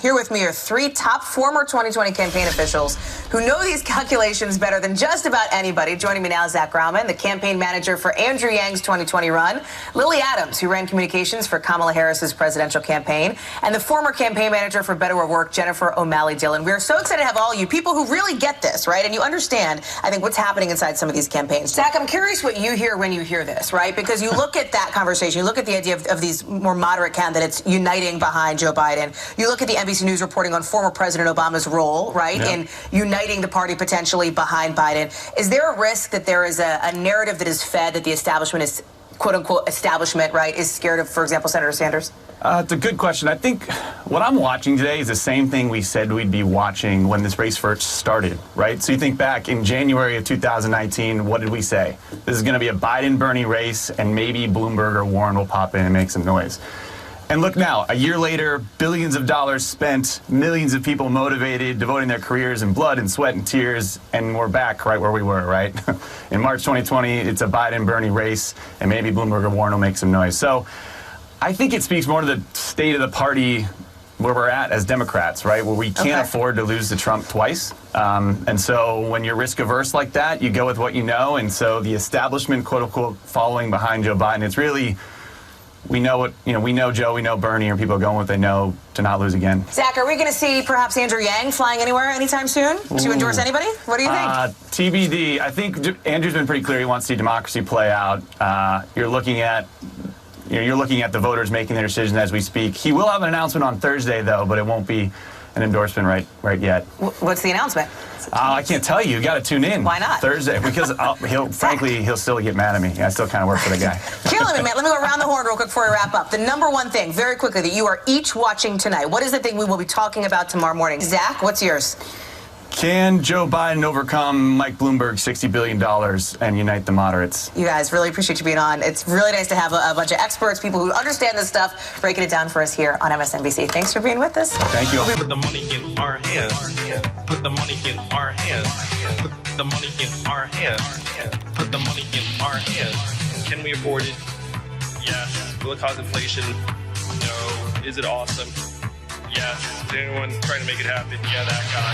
Here with me are three top former 2020 campaign officials who know these calculations better than just about anybody. Joining me now is Zach Graumann, the campaign manager for Andrew Yang's 2020 run, Lily Adams, who ran communications for Kamala Harris's presidential campaign, and the former campaign manager for Better at Work, Jennifer O'Malley-Dillon. We are so excited to have all you people who really get this, right? And you understand, I think, what's happening inside some of these campaigns. Zach, I'm curious what you hear when you hear this, right? Because you look at that conversation, you look at the idea of these more moderate candidates uniting behind Joe Biden. You look at the NBC News reporting on former President Obama's role, right, in uniting the party potentially behind Biden. Is there a risk that there is a narrative that is fed that the establishment is, quote-unquote, establishment, right, is scared of, for example, Senator Sanders? It's a good question. I think what I'm watching today is the same thing we said we'd be watching when this race first started, right? So you think back in January of 2019, what did we say? This is going to be a Biden-Bernie race, and maybe Bloomberg or Warren will pop in and make some noise. And look now, a year later, billions of dollars spent, millions of people motivated, devoting their careers in blood and sweat and tears, and we're back right where we were, right? In March 2020, it's a Biden-Bernie race, and maybe Bloomberg or Warren will make some noise. So I think it speaks more to the state of the party where we're at as Democrats, right? Where we can't afford to lose to Trump twice. And so when you're risk averse like that, you go with what you know. And so the establishment, quote unquote, following behind Joe Biden, it's really, we know what, we know Joe, we know Bernie, or people are going what they know to not lose again. Zach, are we going to see perhaps Andrew Yang flying anywhere anytime soon to endorse anybody? What do you think? TBD. I think Andrew's been pretty clear he wants to see democracy play out. You're looking at the voters making their decision as we speak. He will have an announcement on Thursday, though, but it won't be an endorsement right yet. What's the announcement? I can't tell you. You got to tune in. Why not? Thursday, because he'll still get mad at me. I still kind of work for the guy. Killing me, man. Let me go around the horn real quick before we wrap up. The number one thing, very quickly, that you are each watching tonight. What is the thing we will be talking about tomorrow morning? Zach, what's yours? Can Joe Biden overcome Mike Bloomberg's $60 billion and unite the moderates? You guys, really appreciate you being on. It's really nice to have a bunch of experts, people who understand this stuff, breaking it down for us here on MSNBC. Thanks for being with us. Thank you. Put the money in our hands. Put the money in our hands. Put the money in our hands. Put the money in our hands. Can we afford it? Yes. Will it cause inflation? No. Is it awesome? Yes. Is anyone trying to make it happen? Yeah, that guy.